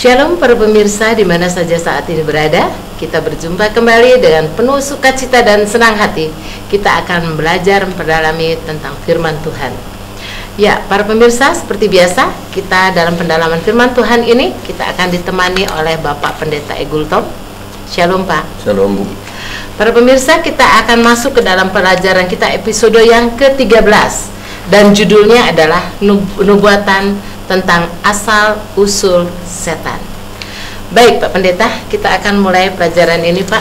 Shalom para pemirsa di mana saja saat ini berada. Kita berjumpa kembali dengan penuh sukacita dan senang hati. Kita akan belajar memperdalami tentang firman Tuhan. Ya, para pemirsa, seperti biasa, kita dalam pendalaman firman Tuhan ini kita akan ditemani oleh Bapak Pendeta Egultom. Shalom Pak. Shalom Bu. Para pemirsa, kita akan masuk ke dalam pelajaran kita episode yang ke-13 dan judulnya adalah nubuatan tentang asal-usul setan. Baik Pak Pendeta, kita akan mulai pelajaran ini Pak.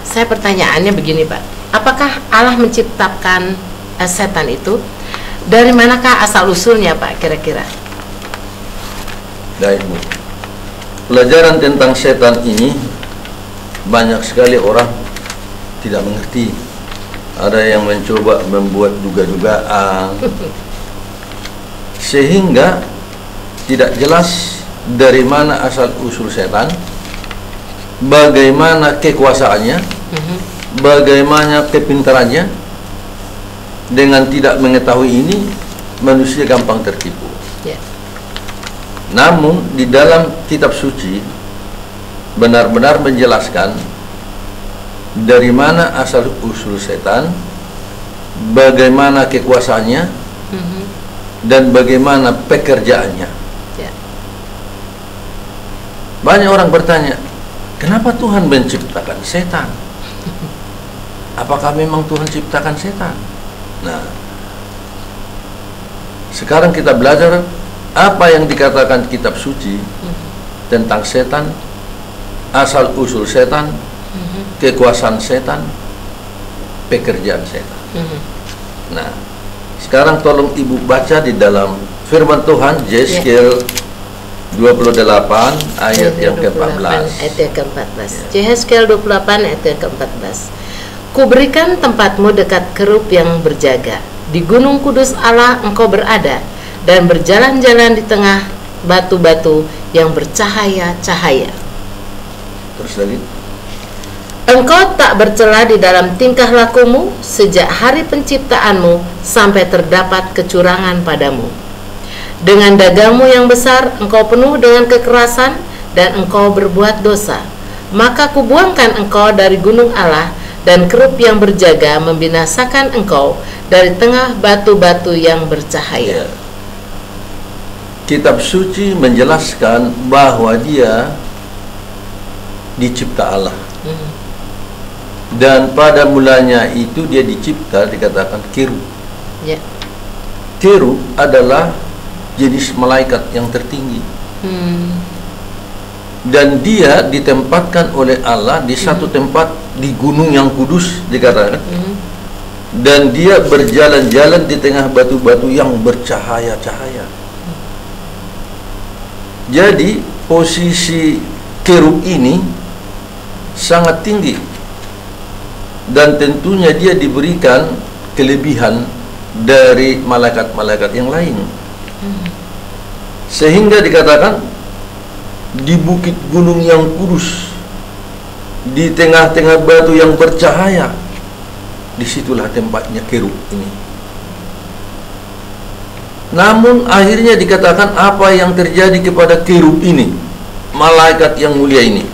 Saya pertanyaannya begini Pak, apakah Allah menciptakan setan itu? Dari manakah asal-usulnya Pak kira-kira? Baik Bu. Pelajaran tentang setan ini banyak sekali orang tidak mengerti. Ada yang mencoba membuat duga-dugaan sehingga tidak jelas dari mana asal usul setan, bagaimana kekuasaannya, bagaimana kepintarannya. Dengan tidak mengetahui ini, manusia gampang tertipu. Namun di dalam kitab suci benar-benar menjelaskan dari mana asal usul setan, bagaimana kekuasaannya, dan bagaimana pekerjaannya. Banyak orang bertanya, kenapa Tuhan menciptakan setan? Apakah memang Tuhan ciptakan setan? Nah, sekarang kita belajar apa yang dikatakan kitab suci tentang setan, asal usul setan, kekuasaan setan, pekerjaan setan. Nah, sekarang tolong Ibu baca di dalam firman Tuhan Yeskel 28 ayat yang ke-14. Ayat yang ke-14. Yeskel 28 ayat yang ke-14. Kuberikan tempatmu dekat kerup yang berjaga. Di gunung kudus Allah engkau berada, dan berjalan-jalan di tengah batu-batu yang bercahaya-cahaya. Terus lagi. Engkau tak bercela di dalam tingkah lakumu sejak hari penciptaanmu sampai terdapat kecurangan padamu. Dengan dagangmu yang besar engkau penuh dengan kekerasan dan engkau berbuat dosa. Maka kubuangkan engkau dari gunung Allah, dan kerup yang berjaga membinasakan engkau dari tengah batu-batu yang bercahaya. Kitab suci menjelaskan bahwa dia dicipta Allah. Dan pada mulanya itu dia dicipta dikatakan kerub. Kerub adalah jenis malaikat yang tertinggi. Dan dia ditempatkan oleh Allah di satu tempat di gunung yang kudus dikatakan. Dan dia berjalan-jalan di tengah batu-batu yang bercahaya-cahaya. Jadi posisi kerub ini sangat tinggi. Dan tentunya dia diberikan kelebihan dari malaikat-malaikat yang lain. Sehingga dikatakan di bukit gunung yang kudus, di tengah-tengah batu yang bercahaya, disitulah tempatnya kerub ini. Namun akhirnya dikatakan apa yang terjadi kepada kerub ini, malaikat yang mulia ini.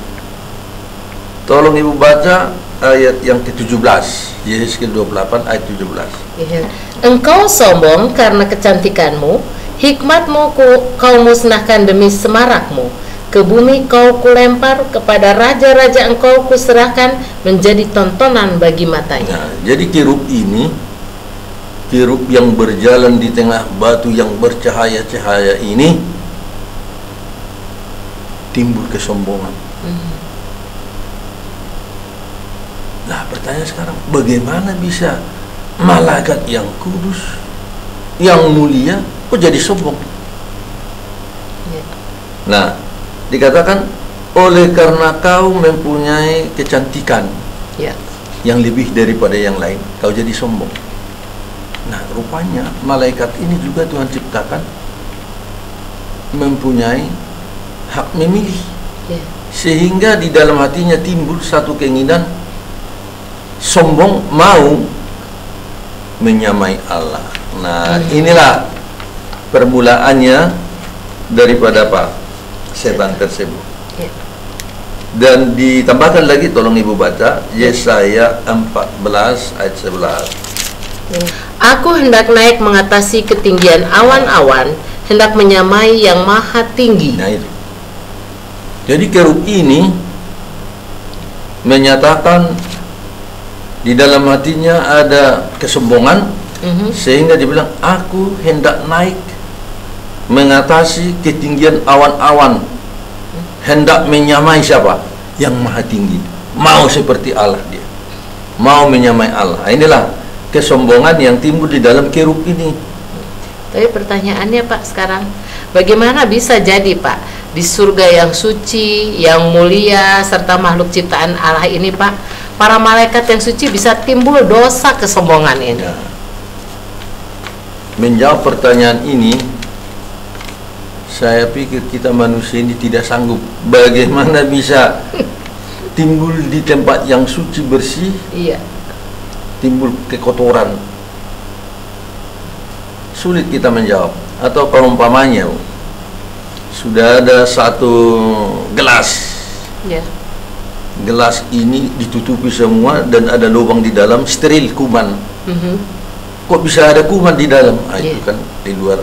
Tolong Ibu baca ayat yang ke-17, Yeskel 28 ayat 17. Engkau sombong karena kecantikanmu, hikmatmu kau musnahkan demi semarakmu. Ke bumi kau kulempar, kepada raja-raja engkau kuserahkan menjadi tontonan bagi matanya. Nah, jadi kerub ini, kerub yang berjalan di tengah batu yang bercahaya-cahaya ini, timbul kesombongan. Nah, pertanyaan sekarang, bagaimana bisa malaikat yang kudus, yang mulia, kok jadi sombong? Nah, dikatakan oleh karena kau mempunyai kecantikan yang lebih daripada yang lain, kau jadi sombong. Nah, rupanya malaikat ini juga Tuhan ciptakan mempunyai hak memilih, sehingga di dalam hatinya timbul satu keinginan sombong, mau menyamai Allah. Nah, inilah permulaannya daripada apa? setan tersebut. Dan ditambahkan lagi, tolong Ibu baca Yesaya 14 ayat 11. Aku hendak naik mengatasi ketinggian awan-awan, hendak menyamai yang maha tinggi. Nah itu. Jadi kerub ini menyatakan di dalam hatinya ada kesombongan, sehingga dia bilang, aku hendak naik mengatasi ketinggian awan-awan, hendak menyamai siapa? Yang maha tinggi. Mau seperti Allah dia, mau menyamai Allah. Inilah kesombongan yang timbul di dalam kerub ini. Tapi pertanyaannya Pak sekarang, bagaimana bisa jadi Pak, di surga yang suci, yang mulia, serta makhluk ciptaan Allah ini Pak, para malaikat yang suci bisa timbul dosa kesombongan ini? Ya. Menjawab pertanyaan ini, saya pikir kita manusia ini tidak sanggup. Bagaimana bisa timbul di tempat yang suci bersih, timbul kekotoran? Sulit kita menjawab. Atau perumpamannya, sudah ada satu gelas, gelas ini ditutupi semua dan ada lubang di dalam, steril, kuman. Kok bisa ada kuman di dalam? Itu kan di luar.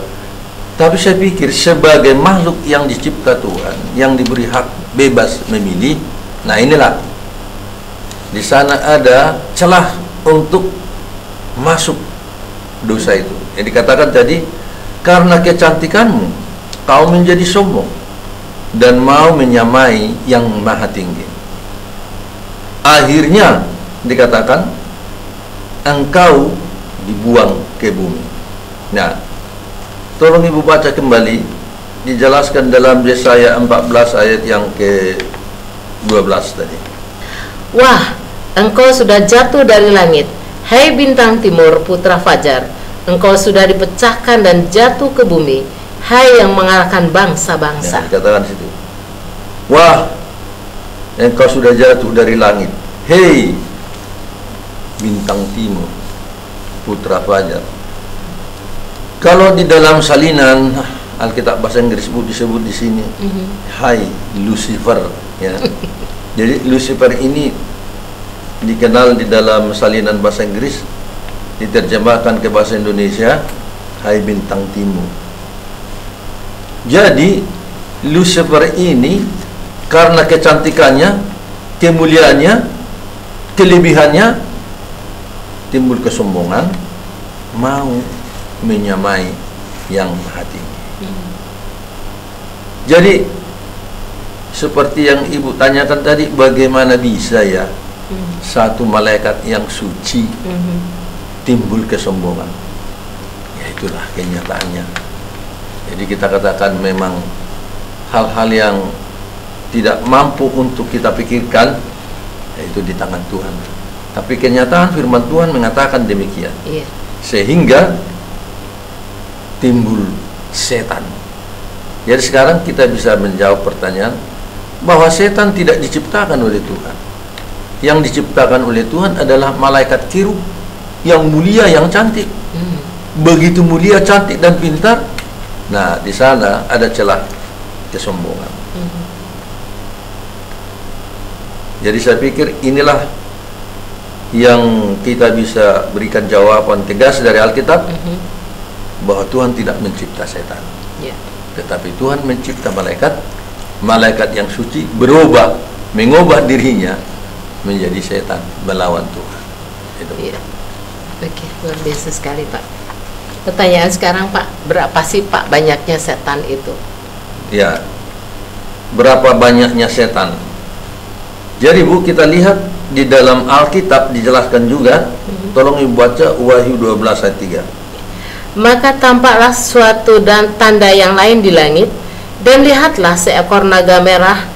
Tapi saya pikir sebagai makhluk yang dicipta Tuhan, yang diberi hak bebas memilih, nah inilah di sana ada celah untuk masuk dosa itu. Yang dikatakan tadi, karena kecantikanmu kau menjadi sombong dan mau menyamai yang maha tinggi. Akhirnya dikatakan engkau dibuang ke bumi. Nah, tolong Ibu baca kembali, dijelaskan dalam Yesaya 14 ayat yang ke-12 tadi. Wah, engkau sudah jatuh dari langit, hai bintang timur, putra fajar. Engkau sudah dipecahkan dan jatuh ke bumi, hai yang mengalahkan bangsa-bangsa. Dikatakan situ, wah, engkau sudah jatuh dari langit, hei bintang timur, putra fajar. Kalau di dalam salinan Alkitab bahasa Inggris disebut di sini, hai Lucifer, ya. Jadi Lucifer ini dikenal di dalam salinan bahasa Inggris, diterjemahkan ke bahasa Indonesia, hai bintang timur. Jadi Lucifer ini karena kecantikannya, kemuliaannya, kelebihannya, timbul kesombongan, mau menyamai yang maha tinggi. Jadi seperti yang Ibu tanyakan tadi, bagaimana bisa ya satu malaikat yang suci timbul kesombongan? Ya itulah kenyataannya. Jadi kita katakan memang hal-hal yang tidak mampu untuk kita pikirkan, yaitu di tangan Tuhan. Tapi kenyataan firman Tuhan mengatakan demikian. Sehingga timbul setan. Jadi sekarang kita bisa menjawab pertanyaan bahwa setan tidak diciptakan oleh Tuhan. Yang diciptakan oleh Tuhan adalah malaikat kerub yang mulia, yang cantik. Begitu mulia, cantik dan pintar. Nah, di sana ada celah kesombongan. Jadi saya pikir inilah yang kita bisa berikan jawaban tegas dari Alkitab, bahwa Tuhan tidak mencipta setan, tetapi Tuhan mencipta malaikat yang suci, mengubah dirinya menjadi setan, melawan Tuhan. Itu. Oke, luar biasa sekali Pak. Pertanyaan sekarang Pak, berapa sih Pak banyaknya setan itu? Ya, berapa banyaknya setan? Jadi Bu, kita lihat di dalam Alkitab dijelaskan juga. Tolong Ibu baca Wahyu 12 ayat 3. Maka tampaklah suatu tanda yang lain di langit, dan lihatlah seekor naga merah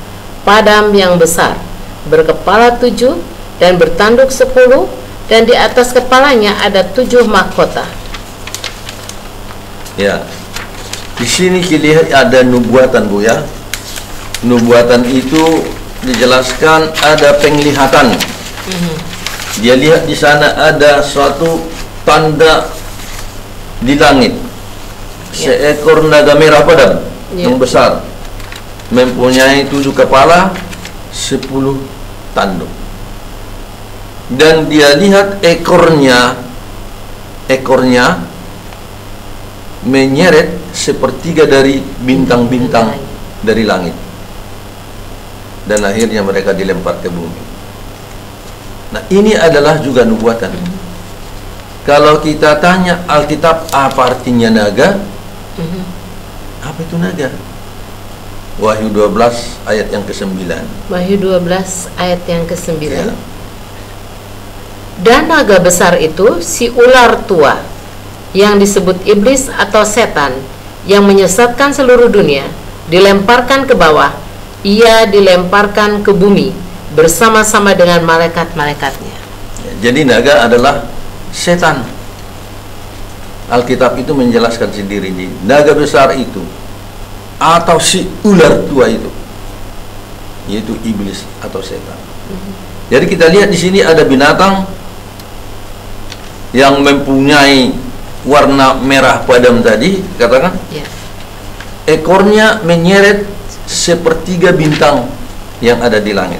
padam yang besar, berkepala 7 dan bertanduk 10, dan di atas kepalanya ada 7 mahkota. Ya, di sini kita lihat ada nubuatan Bu ya. Nubuatan itu dijelaskan ada penglihatan. Dia lihat di sana ada suatu tanda di langit, seekor naga merah padam yang besar. mempunyai 7 kepala, 10 tanduk. Dan dia lihat ekornya menyeret sepertiga dari bintang-bintang dari langit. Dan akhirnya mereka dilempar ke bumi. Nah, ini adalah juga nubuatan. Kalau kita tanya Alkitab apa artinya naga? Apa itu naga? Wahyu 12 ayat yang ke-9. Wahyu 12 ayat yang ke-9. Ya. Dan naga besar itu si ular tua yang disebut iblis atau setan yang menyesatkan seluruh dunia dilemparkan ke bawah. Ia dilemparkan ke bumi bersama-sama dengan malaikat-malaikatnya. Jadi naga adalah setan. Alkitab itu menjelaskan sendiri di naga besar itu atau si ular tua itu, yaitu iblis atau setan. Jadi kita lihat di sini ada binatang yang mempunyai warna merah padam tadi, katakan. Ya. Ekornya menyeret sepertiga bintang yang ada di langit.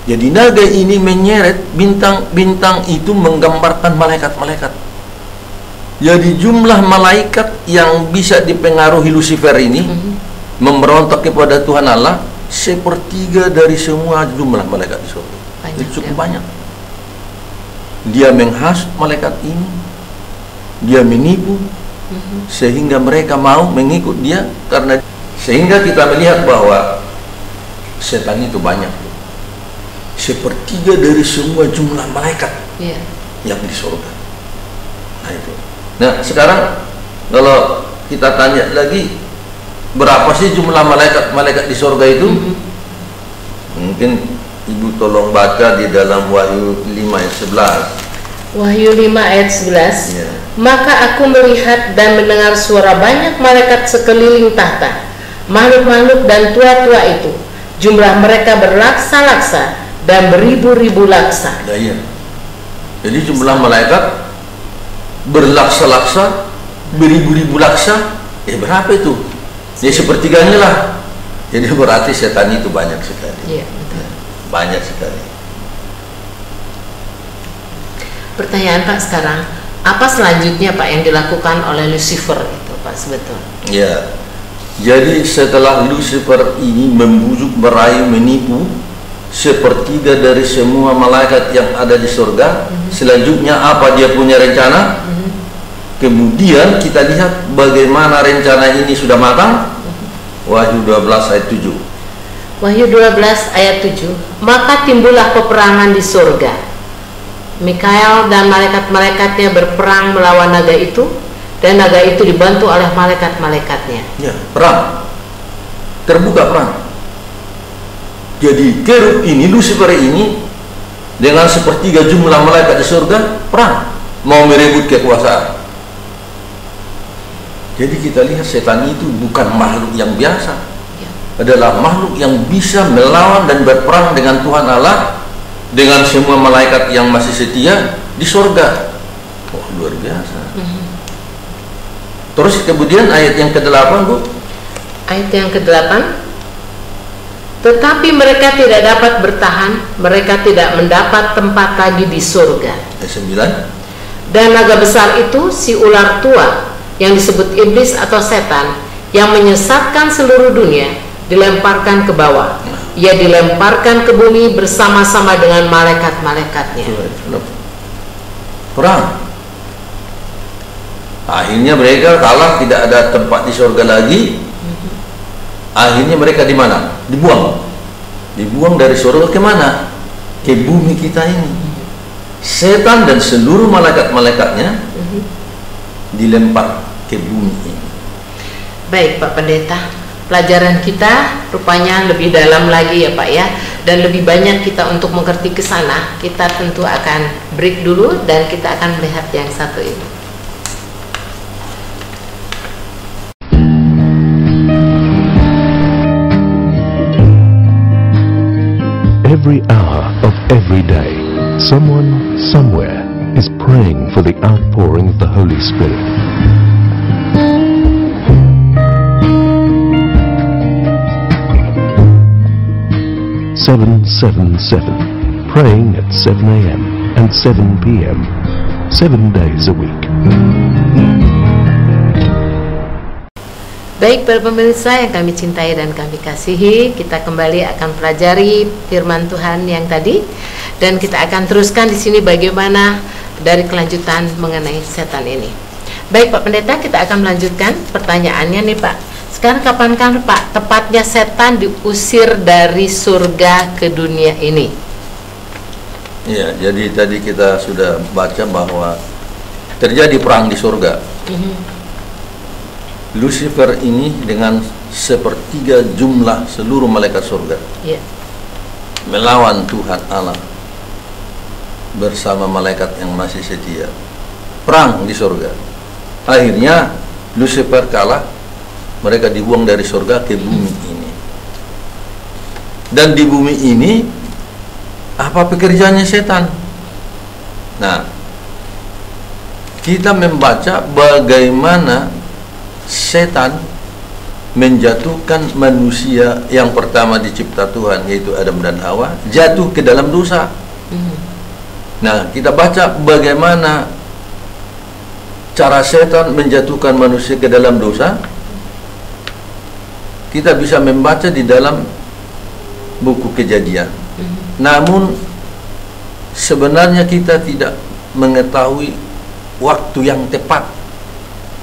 Jadi naga ini menyeret bintang-bintang itu menggambarkan malaikat-malaikat. Jadi jumlah malaikat yang bisa dipengaruhi Lucifer ini memberontak kepada Tuhan Allah sepertiga dari semua jumlah malaikat di surga. Itu cukup banyak. Dia menghasut malaikat ini, dia menipu sehingga mereka mau mengikut dia, karena sehingga kita melihat bahwa setan itu banyak, sepertiga dari semua jumlah malaikat yang di surga. Nah itu. Nah sekarang kalau kita tanya lagi, berapa sih jumlah malaikat di surga itu? Mungkin Ibu tolong baca di dalam Wahyu 5 ayat 11. Wahyu 5 ayat 11. Ya. Maka aku melihat dan mendengar suara banyak malaikat sekeliling tahta, makhluk-makhluk dan tua-tua itu. Jumlah mereka berlaksa-laksa dan beribu-ribu laksa. Nah, iya. Jadi jumlah malaikat berlaksa-laksa, beribu-ribu laksa. Berapa itu? Ya sepertiganya lah. Jadi berarti setan itu banyak sekali. Iya, betul. Banyak sekali. Pertanyaan Pak sekarang, apa selanjutnya Pak yang dilakukan oleh Lucifer itu Pak sebetulnya? Ya. Jadi setelah Lucifer ini membujuk, merayu, menipu sepertiga dari semua malaikat yang ada di surga, selanjutnya apa dia punya rencana? Kemudian kita lihat bagaimana rencana ini sudah matang. Wahyu 12 ayat 7. Wahyu 12 ayat 7. Maka timbullah peperangan di surga. Mikael dan malaikat-malaikatnya berperang melawan naga itu, dan naga itu dibantu oleh malaikat-malaikatnya. Ya, perang. Terbuka perang. Jadi kerub ini, Lucifer ini dengan sepertiga jumlah malaikat di surga perang, mau merebut kekuasaan. Jadi kita lihat setan itu bukan makhluk yang biasa, adalah makhluk yang bisa melawan dan berperang dengan Tuhan Allah, dengan semua malaikat yang masih setia di surga. Oh, luar biasa. Terus kemudian ayat yang ke-8, Bu. Ayat yang ke-8. Tetapi mereka tidak dapat bertahan, mereka tidak mendapat tempat lagi di surga. Ayat 9. Dan naga besar itu si ular tua yang disebut iblis atau setan yang menyesatkan seluruh dunia dilemparkan ke bawah. Ia dilemparkan ke bumi bersama-sama dengan malaikat-malaikatnya. Perang. Akhirnya mereka kalah, tidak ada tempat di surga lagi. Akhirnya mereka di mana? Dibuang. Dibuang dari surga ke mana? Ke bumi kita ini. Setan dan seluruh malaikat-malaikatnya dilempar ke bumi ini. Baik Pak Pendeta, pelajaran kita rupanya lebih dalam lagi ya Pak ya, dan lebih banyak kita untuk mengerti ke sana. Kita tentu akan break dulu dan kita akan melihat yang satu ini. Every hour of every day, someone somewhere is praying for the outpouring of the Holy Spirit. 777. Praying at 7 a.m. and 7 p.m. 7 days a week. Baik para pemirsa yang kami cintai dan kami kasihi, kita kembali akan pelajari firman Tuhan yang tadi, dan kita akan teruskan di sini bagaimana dari kelanjutan mengenai setan ini. Baik Pak Pendeta, kita akan melanjutkan pertanyaannya nih Pak. Sekarang kapankah Pak tepatnya setan diusir dari surga ke dunia ini? Ya, jadi tadi kita sudah baca bahwa terjadi perang di surga. Lucifer ini dengan sepertiga jumlah seluruh malaikat surga melawan Tuhan Allah bersama malaikat yang masih setia. Perang di surga. Akhirnya Lucifer kalah, mereka dibuang dari surga ke bumi ini. Dan di bumi ini apa pekerjaannya setan? Nah, kita membaca bagaimana setan menjatuhkan manusia yang pertama dicipta Tuhan, yaitu Adam dan Hawa, jatuh ke dalam dosa. Nah, kita baca bagaimana cara setan menjatuhkan manusia ke dalam dosa. Kita bisa membaca di dalam buku Kejadian. Namun sebenarnya kita tidak mengetahui waktu yang tepat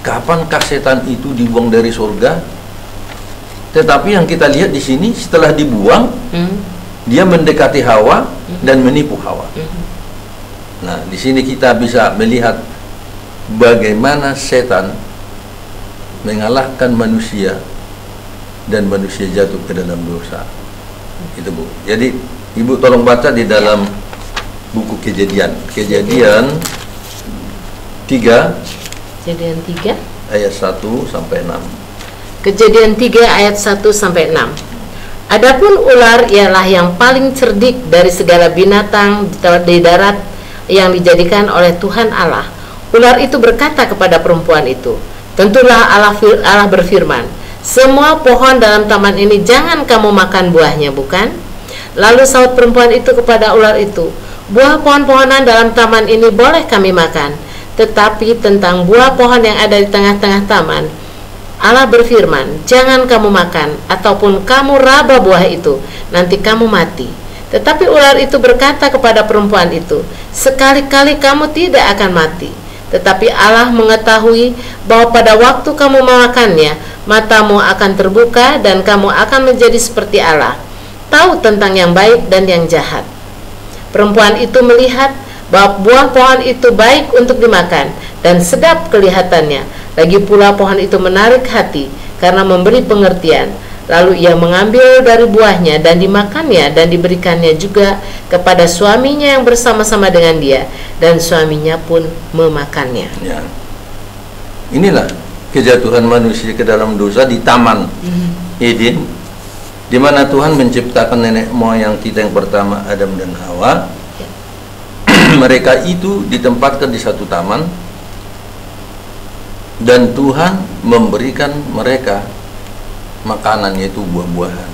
kapankah setan itu dibuang dari surga. Tetapi yang kita lihat di sini, setelah dibuang, dia mendekati Hawa dan menipu Hawa. Nah, di sini kita bisa melihat bagaimana setan mengalahkan manusia dan manusia jatuh ke dalam dosa. Itu Bu. Jadi Ibu tolong baca di dalam buku Kejadian. Kejadian 3 Kejadian 3 ayat 1 sampai 6. Kejadian 3 ayat 1 sampai 6. Adapun ular ialah yang paling cerdik dari segala binatang di darat yang dijadikan oleh Tuhan Allah. Ular itu berkata kepada perempuan itu, tentulah Allah berfirman, semua pohon dalam taman ini jangan kamu makan buahnya, bukan? Lalu sahut perempuan itu kepada ular itu, buah pohon-pohonan dalam taman ini boleh kami makan, tetapi tentang buah pohon yang ada di tengah-tengah taman, Allah berfirman, jangan kamu makan, ataupun kamu raba buah itu, nanti kamu mati. Tetapi ular itu berkata kepada perempuan itu, sekali-kali kamu tidak akan mati. Tetapi Allah mengetahui bahwa pada waktu kamu memakannya, matamu akan terbuka dan kamu akan menjadi seperti Allah, tahu tentang yang baik dan yang jahat. Perempuan itu melihat bahwa buah pohon itu baik untuk dimakan dan sedap kelihatannya. Lagi pula pohon itu menarik hati karena memberi pengertian. Lalu ia mengambil dari buahnya dan dimakannya dan diberikannya juga kepada suaminya yang bersama-sama dengan dia, dan suaminya pun memakannya. Ya. Inilah kejatuhan manusia ke dalam dosa di Taman Eden, di mana Tuhan menciptakan nenek moyang kita yang pertama, Adam dan Hawa. Mereka itu ditempatkan di satu taman, dan Tuhan memberikan mereka makanan, yaitu buah-buahan.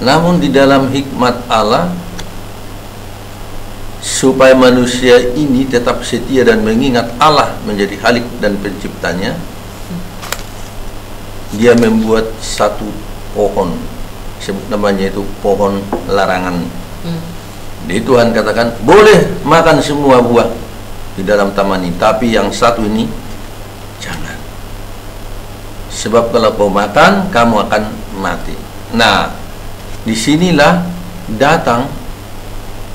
Namun di dalam hikmat Allah, supaya manusia ini tetap setia dan mengingat Allah menjadi Khalik dan penciptanya, dia membuat satu pohon, sebut namanya itu pohon larangan. Jadi Tuhan katakan, boleh makan semua buah di dalam taman ini, tapi yang satu ini jangan. Sebab kalau kau makan, kamu akan mati. Nah, disinilah datang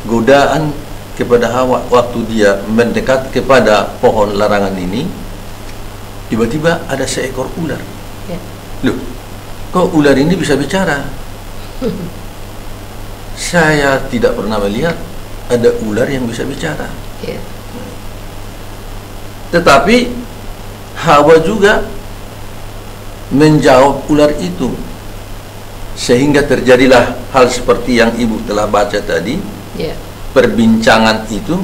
godaan kepada Hawa waktu dia mendekat kepada pohon larangan ini. Tiba-tiba ada seekor ular. Loh, kok ular ini bisa bicara? Saya tidak pernah melihat ada ular yang bisa bicara. Tetapi Hawa juga menjawab ular itu, sehingga terjadilah hal seperti yang Ibu telah baca tadi, perbincangan itu,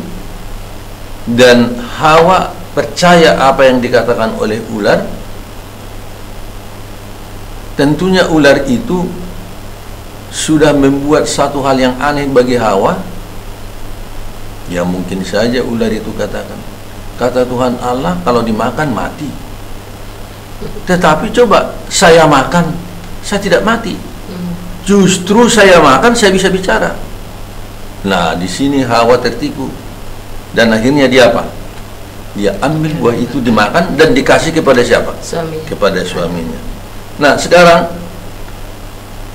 dan Hawa percaya apa yang dikatakan oleh ular. Tentunya ular itu sudah membuat satu hal yang aneh bagi Hawa, ya mungkin saja ular itu katakan, kata Tuhan Allah kalau dimakan mati. Tetapi coba saya makan, saya tidak mati. Justru saya makan, saya bisa bicara. Nah, di sini Hawa tertipu. Dan akhirnya dia apa? Dia ambil buah itu, dimakan dan dikasih kepada siapa? Suami. Kepada suaminya. Nah, sekarang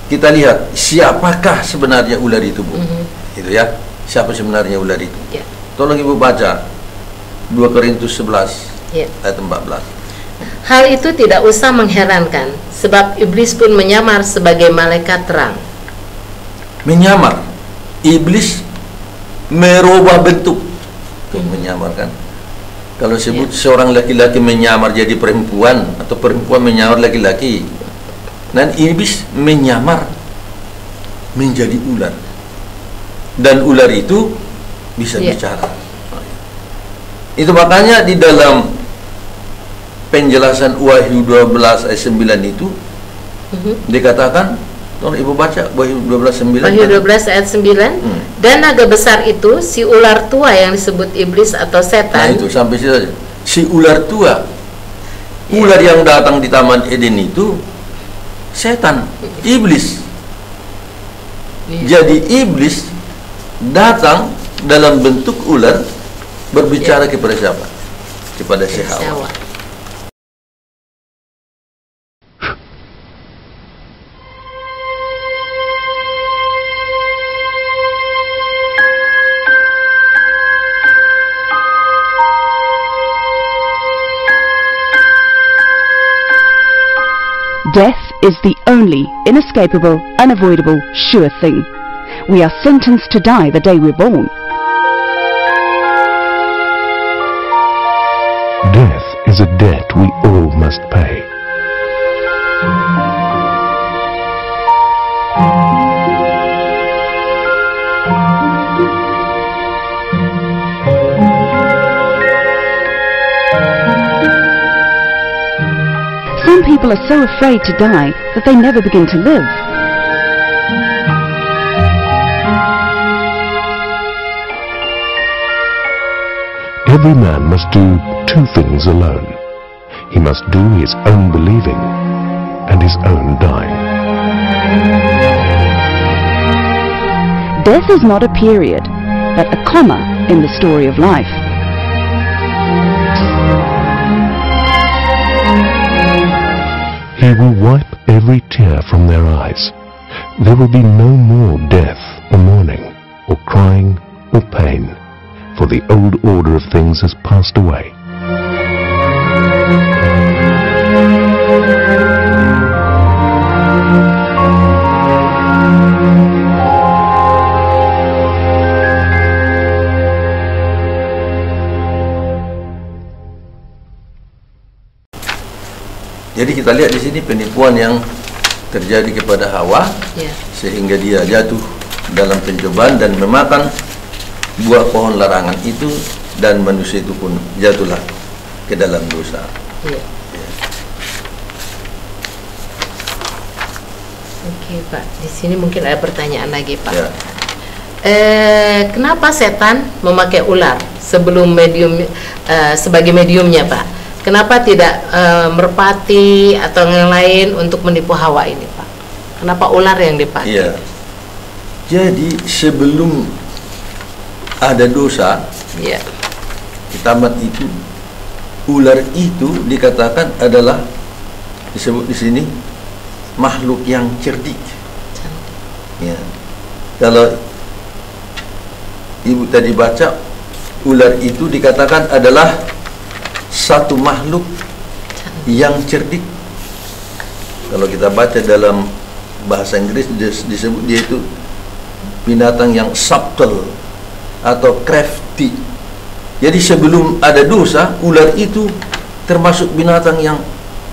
kita lihat siapakah sebenarnya ular itu, Bu? Itu ya. Siapa sebenarnya ular itu? Ya. Tolong Ibu baca 2 Korintus 11 ayat 14. Hal itu tidak usah mengherankan, sebab iblis pun menyamar sebagai malaikat terang. Menyamar. Iblis merubah bentuk. Menyamar kan? Kalau sebut seorang laki-laki menyamar jadi perempuan, atau perempuan menyamar laki-laki, dan iblis menyamar menjadi ular. Dan ular itu bisa bicara. Itu makanya di dalam penjelasan Wahyu 12 ayat 9 itu dikatakan, tolong Ibu baca Wahyu 12:9. Wahyu 12 ayat 9. Dan naga besar itu, si ular tua yang disebut iblis atau setan. Nah itu sampai situ saja. Si ular tua, ular yang datang di Taman Eden itu setan, iblis. Jadi iblis datang dalam bentuk ular, berbicara kepada siapa? Kepada si Hawa. Death is the only inescapable, unavoidable, sure thing. We are sentenced to die the day we're born. Death is a debt we all must pay. Some people are so afraid to die that they never begin to live. Every man must do two things alone. He must do his own believing and his own dying. Death is not a period, but a comma in the story of life. He will wipe every tear from their eyes. There will be no more death or mourning or crying or pain, for the old order of things has passed away. Jadi kita lihat di sini penipuan yang terjadi kepada Hawa, sehingga dia jatuh dalam pencobaan dan memakan buah pohon larangan itu, dan manusia itu pun jatuhlah ke dalam dosa. Oke Pak, di sini mungkin ada pertanyaan lagi Pak. Kenapa setan memakai ular sebelum medium sebagai mediumnya Pak? Kenapa tidak merpati atau yang lain untuk menipu Hawa ini Pak? Kenapa ular yang dipakai? Iya. Jadi sebelum ada dosa, di taman itu, ular itu dikatakan adalah, disebut di sini, makhluk yang cerdik. Ya. Kalau Ibu tadi baca, ular itu dikatakan adalah satu makhluk yang cerdik. Kalau kita baca dalam bahasa Inggris disebut dia itu binatang yang subtle atau crafty. Jadi sebelum ada dosa, ular itu termasuk binatang yang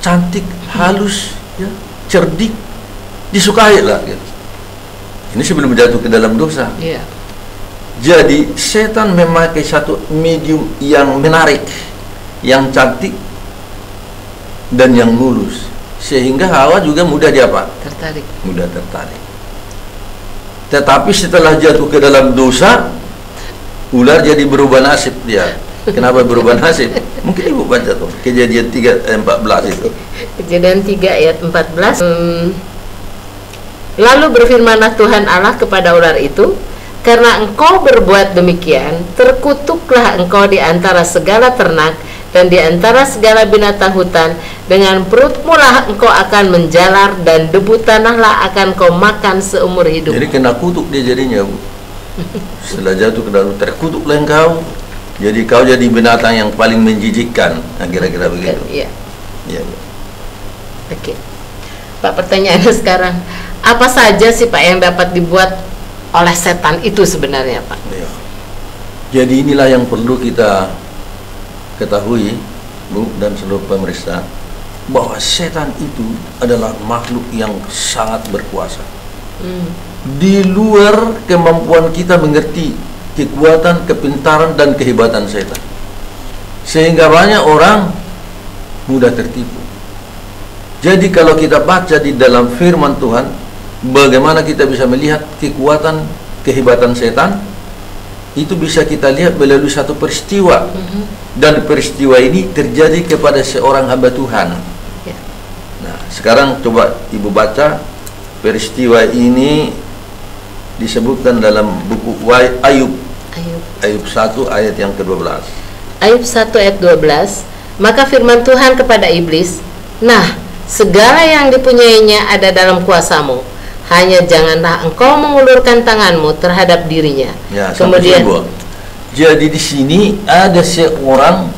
cantik, halus, ya, cerdik, disukai lah gitu. Ini sebelum jatuh ke dalam dosa. Jadi setan memakai satu medium yang menarik, yang cantik dan yang mulus, sehingga Hawa juga mudah tertarik. Mudah tertarik. Tetapi setelah jatuh ke dalam dosa, ular jadi berubah nasib dia. Kenapa berubah nasib? Mungkin ibu baca tuh Kejadian 3 ayat 14 itu. Kejadian 3 ayat 14. Lalu berfirmanlah Tuhan Allah kepada ular itu, karena engkau berbuat demikian, terkutuklah engkau di antara segala ternak dan di antara segala binatang hutan. Dengan perutmu lah engkau akan menjalar, dan debu tanahlah akan kau makan seumur hidup. Jadi kena kutuk dia jadinya, Bu. Setelah jatuh ke dalam, terkutuklah engkau. Jadi kau jadi binatang yang paling menjijikkan. Nah, kira-kira begitu. Iya. Iya, Bu. Oke. Pak, pertanyaannya sekarang, apa saja sih Pak yang dapat dibuat oleh setan itu sebenarnya, Pak? Ya. Jadi inilah yang perlu kita ketahui, Bu, dan seluruh pemirsa, bahwa setan itu adalah makhluk yang sangat berkuasa. Di luar kemampuan kita mengerti kekuatan, kepintaran, dan kehebatan setan. Sehingga banyak orang mudah tertipu. Jadi kalau kita baca di dalam firman Tuhan, bagaimana kita bisa melihat kekuatan, kehebatan setan, itu bisa kita lihat melalui satu peristiwa. Dan peristiwa ini terjadi kepada seorang hamba Tuhan. Nah, sekarang coba ibu baca peristiwa ini, disebutkan dalam buku Ayub 1 ayat yang ke-12. Ayub 1 ayat 12. Maka firman Tuhan kepada iblis, nah, segala yang dipunyainya ada dalam kuasamu, hanya janganlah engkau mengulurkan tanganmu terhadap dirinya. Ya, kemudian jadi di sini ada seorang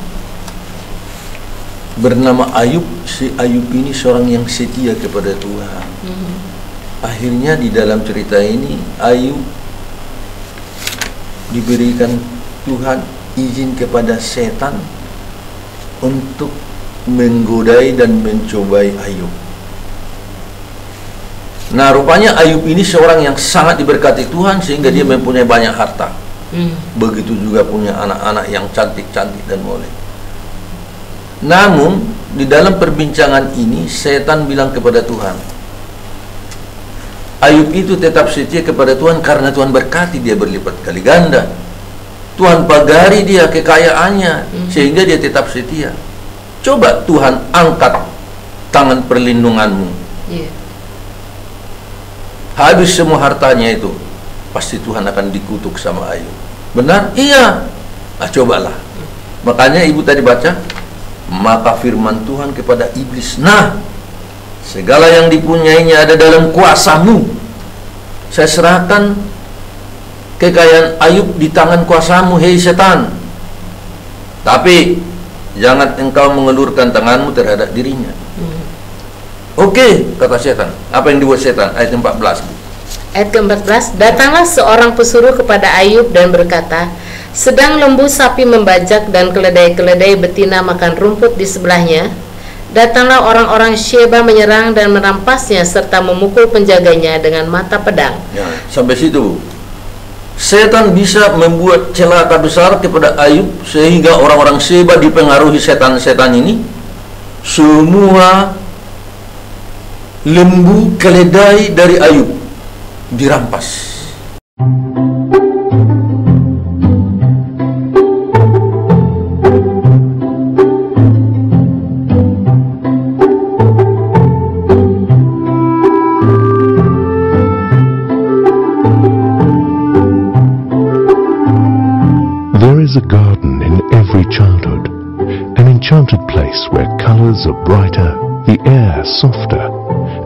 bernama Ayub. Si Ayub ini seorang yang setia kepada Tuhan. Akhirnya di dalam cerita ini Ayub diberikan Tuhan izin kepada setan untuk menggodai dan mencobai Ayub. Nah, rupanya Ayub ini seorang yang sangat diberkati Tuhan sehingga dia mempunyai banyak harta. Begitu juga punya anak-anak yang cantik-cantik dan molek. Namun di dalam perbincangan ini setan bilang kepada Tuhan, Ayub itu tetap setia kepada Tuhan karena Tuhan berkati dia berlipat kali ganda. Tuhan pagari dia kekayaannya sehingga dia tetap setia. Coba Tuhan angkat tangan perlindunganmu. Habis semua hartanya itu, pasti Tuhan akan dikutuk sama Ayub. Benar? Iya. Nah, cobalah. Makanya ibu tadi baca, maka firman Tuhan kepada iblis, nah, segala yang dipunyainya ada dalam kuasamu. Saya serahkan kekayaan Ayub di tangan kuasamu, hei setan. Tapi jangan engkau mengelurkan tanganmu terhadap dirinya. Oke, kata setan. Apa yang dibuat setan? Ayat 14. Ayat ke-14, datanglah seorang pesuruh kepada Ayub dan berkata, sedang lembu sapi membajak dan keledai-keledai betina makan rumput di sebelahnya. Datanglah orang-orang Sheba menyerang dan merampasnya serta memukul penjaganya dengan mata pedang. Ya, sampai situ. Setan bisa membuat celaka besar kepada Ayub sehingga orang-orang Sheba dipengaruhi setan-setan ini. Semua lembu, keledai dari Ayub dirampas. There is a garden in every childhood, an enchanted place where colors are brighter, the air softer,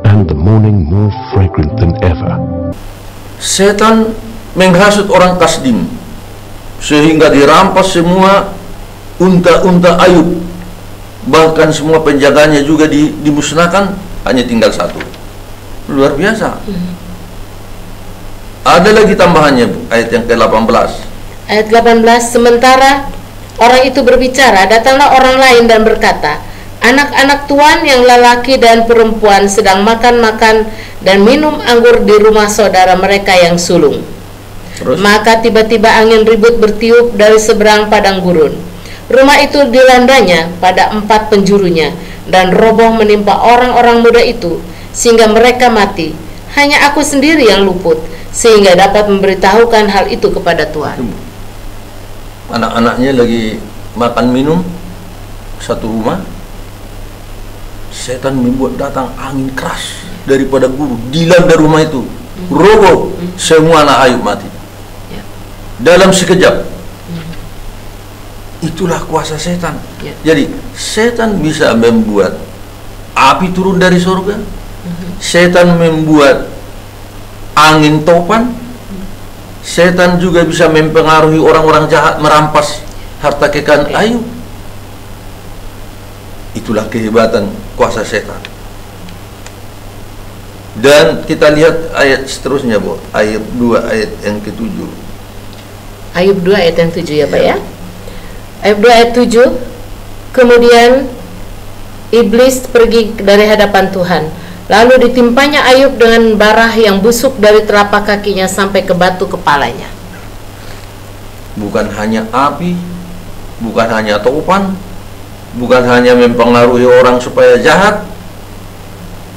and the morning more fragrant than ever. Setan menghasut orang Kasdim sehingga dirampas semua unta-unta Ayub, bahkan semua penjaganya juga dimusnahkan, hanya tinggal satu. Luar biasa. Ada lagi tambahannya, Bu, ayat yang ke-18. Ayat 18, sementara orang itu berbicara, datanglah orang lain dan berkata, anak-anak tuan yang lelaki dan perempuan sedang makan-makan dan minum anggur di rumah saudara mereka yang sulung. Terus? Maka tiba-tiba angin ribut bertiup dari seberang padang gurun. Rumah itu dilandanya pada 4 penjurunya dan roboh menimpa orang-orang muda itu sehingga mereka mati. Hanya aku sendiri yang luput, sehingga dapat memberitahukan hal itu kepada Tuhan. Anak-anaknya lagi makan minum satu rumah, setan membuat datang angin keras daripada guru, dilanda rumah itu, roboh, semua anak Ayub mati dalam sekejap. Itulah kuasa setan. Jadi setan bisa membuat api turun dari surga, setan membuat angin topan, setan juga bisa mempengaruhi orang-orang jahat merampas harta kekayaan Ayub. Itulah kehebatan kuasa setan. Dan kita lihat ayat seterusnya, Bu. Ayat 2 ayat yang ke-7. Ayub 2 ayat yang 7 ya, Pak ya. Ayub 2 ayat 7. Kemudian iblis pergi dari hadapan Tuhan. Lalu ditimpanya Ayub dengan bara yang busuk dari telapak kakinya sampai ke batu kepalanya. Bukan hanya api, bukan hanya topan, bukan hanya mempengaruhi orang supaya jahat,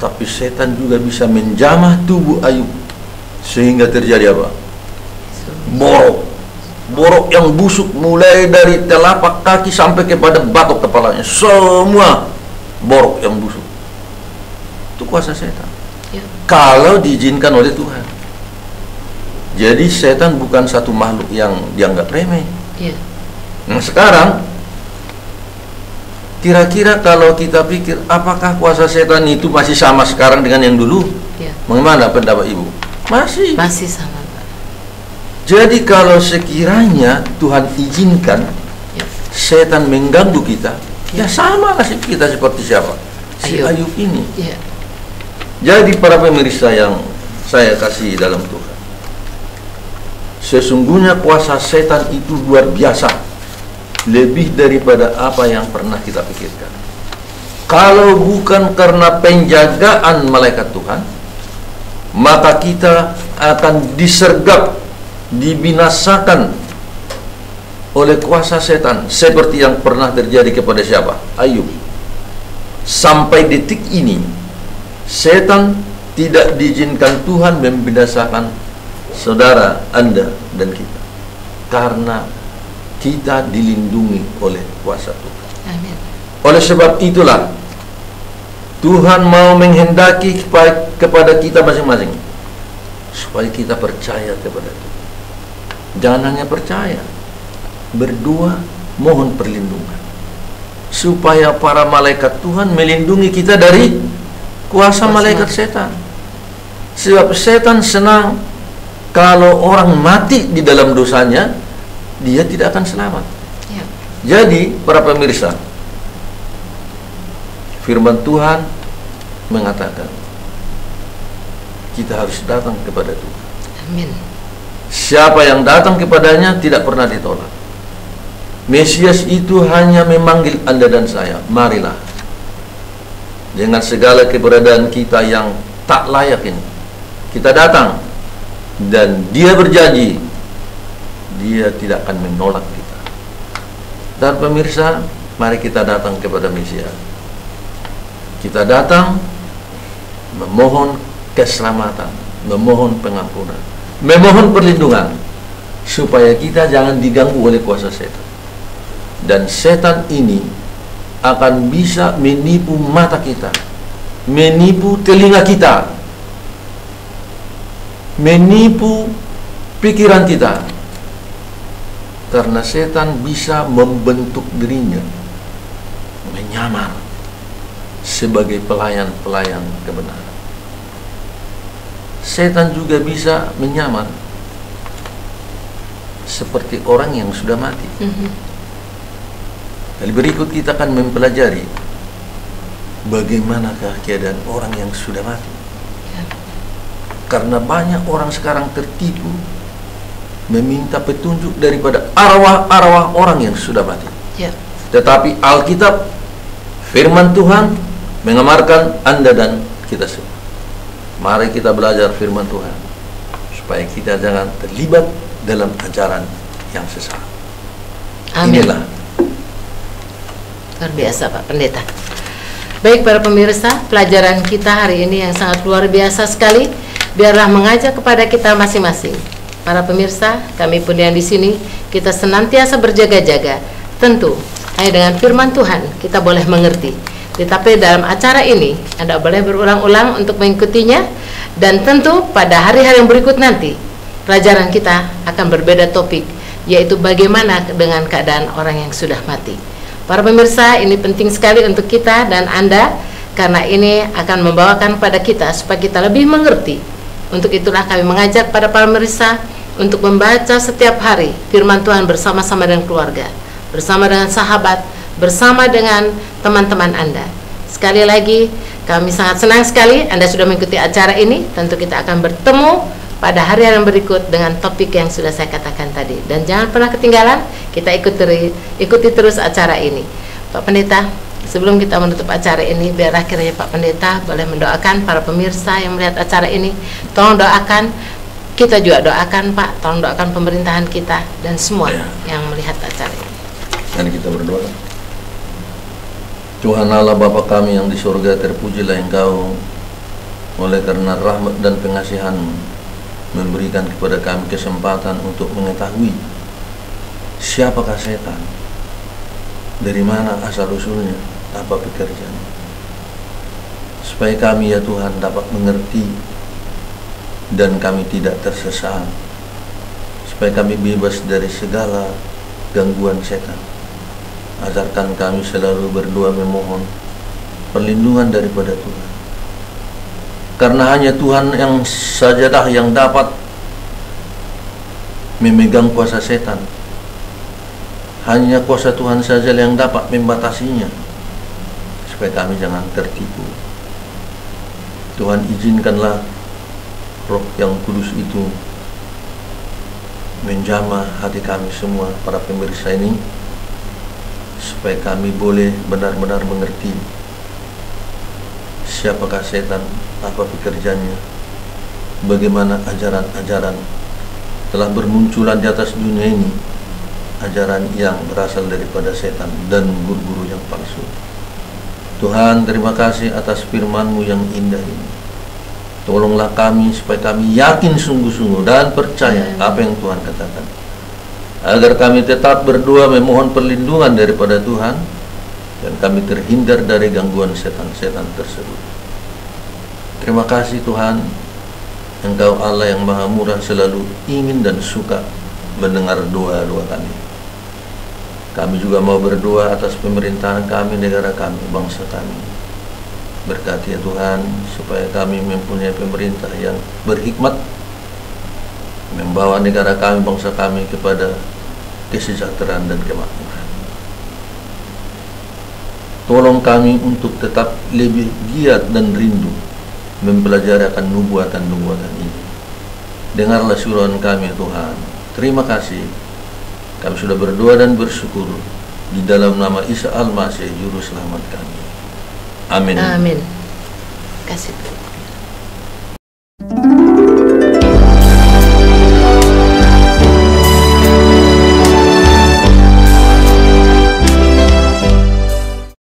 tapi setan juga bisa menjamah tubuh Ayub sehingga terjadi apa? Borok yang busuk mulai dari telapak kaki sampai kepada batok kepalanya, semua borok yang busuk. Itu kuasa setan. Kalau diizinkan oleh Tuhan. Jadi setan bukan satu makhluk yang dianggap remeh. Nah sekarang, kira-kira kalau kita pikir apakah kuasa setan itu masih sama sekarang dengan yang dulu? Bagaimana pendapat Ibu? Masih sama, Pak. Jadi kalau sekiranya Tuhan izinkan setan mengganggu kita, ya sama nasib kita seperti siapa? Si Ayub ini. Jadi para pemirsa yang saya kasih dalam Tuhan, sesungguhnya kuasa setan itu luar biasa, lebih daripada apa yang pernah kita pikirkan. Kalau bukan karena penjagaan malaikat Tuhan, maka kita akan disergap, dibinasakan oleh kuasa setan, seperti yang pernah terjadi kepada siapa? Ayub. Sampai detik ini, setan tidak diizinkan Tuhan membinasakan saudara, Anda, dan kita, karena kita dilindungi oleh kuasa Tuhan. Amin. Oleh sebab itulah Tuhan mau menghendaki kepada kita masing-masing supaya kita percaya kepada Tuhan. Jangan hanya percaya, berdoa, mohon perlindungan supaya para malaikat Tuhan melindungi kita dari kuasa malaikat setan. Sebab setan senang kalau orang mati di dalam dosanya, dia tidak akan selamat. Jadi para pemirsa, firman Tuhan mengatakan kita harus datang kepada Tuhan. Amin. Siapa yang datang kepadanya tidak pernah ditolak. Mesias itu hanya memanggil Anda dan saya, marilah. Dengan segala keberadaan kita yang tak layak ini, kita datang, dan Dia berjanji Dia tidak akan menolak kita. Dan pemirsa, mari kita datang kepada Mesias. Kita datang memohon keselamatan, memohon pengampunan, memohon perlindungan, supaya kita jangan diganggu oleh kuasa setan. Dan setan ini akan bisa menipu mata kita, menipu telinga kita, menipu pikiran kita, karena setan bisa membentuk dirinya menyamar sebagai pelayan-pelayan kebenaran. Setan juga bisa menyamar seperti orang yang sudah mati. Kali berikut kita akan mempelajari bagaimanakah keadaan orang yang sudah mati. Karena banyak orang sekarang tertipu meminta petunjuk daripada arwah-arwah orang yang sudah mati. Tetapi Alkitab, firman Tuhan mengamarkan Anda dan kita semua. Mari kita belajar firman Tuhan supaya kita jangan terlibat dalam ajaran yang sesat. Amin. Inilah luar biasa, Pak Pendeta. Baik para pemirsa, pelajaran kita hari ini yang sangat luar biasa sekali, biarlah mengajak kepada kita masing-masing. Para pemirsa, kami pun yang di sini, kita senantiasa berjaga-jaga. Tentu, hanya dengan firman Tuhan kita boleh mengerti. Tetapi dalam acara ini, Anda boleh berulang-ulang untuk mengikutinya. Dan tentu pada hari-hari yang berikut nanti, pelajaran kita akan berbeda topik, yaitu bagaimana dengan keadaan orang yang sudah mati. Para pemirsa, ini penting sekali untuk kita dan Anda, karena ini akan membawakan kepada kita supaya kita lebih mengerti. Untuk itulah kami mengajak pada para pemirsa untuk membaca setiap hari firman Tuhan bersama-sama dengan keluarga, bersama dengan sahabat, bersama dengan teman-teman Anda. Sekali lagi, kami sangat senang sekali Anda sudah mengikuti acara ini. Tentu kita akan bertemu pada hari yang berikut dengan topik yang sudah saya katakan tadi. Dan jangan pernah ketinggalan, kita ikuti terus acara ini. Pak Pendeta, sebelum kita menutup acara ini, biar akhirnya Pak Pendeta boleh mendoakan para pemirsa yang melihat acara ini. Tolong doakan, kita juga doakan Pak, tolong doakan pemerintahan kita dan semua yang melihat acara ini. Dan kita berdoa. Tuhan Allah Bapa kami yang di surga, terpujilah Engkau oleh karena rahmat dan pengasihan-Mu memberikan kepada kami kesempatan untuk mengetahui siapakah setan, dari mana asal-usulnya, apa pekerjaannya, supaya kami ya Tuhan dapat mengerti dan kami tidak tersesat, supaya kami bebas dari segala gangguan setan. Ajarkan kami selalu berdoa memohon perlindungan daripada Tuhan, karena hanya Tuhan yang sajalah yang dapat memegang kuasa setan. Hanya kuasa Tuhan saja yang dapat membatasinya, supaya kami jangan tertipu. Tuhan, izinkanlah Roh yang Kudus itu menjamah hati kami semua, para pemirsa ini, supaya kami boleh benar-benar mengerti siapakah setan, apa pekerjaannya, bagaimana ajaran-ajaran telah bermunculan di atas dunia ini, ajaran yang berasal daripada setan dan guru-guru yang palsu. Tuhan, terima kasih atas firman-Mu yang indah ini. Tolonglah kami supaya kami yakin sungguh-sungguh dan percaya apa yang Tuhan katakan, agar kami tetap berdoa memohon perlindungan daripada Tuhan dan kami terhindar dari gangguan setan-setan tersebut. Terima kasih Tuhan, Engkau Allah yang Maha Murah selalu ingin dan suka mendengar doa-doa kami. Kami juga mau berdoa atas pemerintahan kami, negara kami, bangsa kami. Berkati ya Tuhan, supaya kami mempunyai pemerintah yang berhikmat, membawa negara kami, bangsa kami kepada kesejahteraan dan kemakmuran. Tolong kami untuk tetap lebih giat dan rindu mempelajari akan nubuatan-nubuatan ini. Dengarlah suruhan kami Tuhan. Terima kasih. Kami sudah berdoa dan bersyukur di dalam nama Isa Al-Masih, Juru Selamat kami. Amin. Amin. Kasih Tuhan.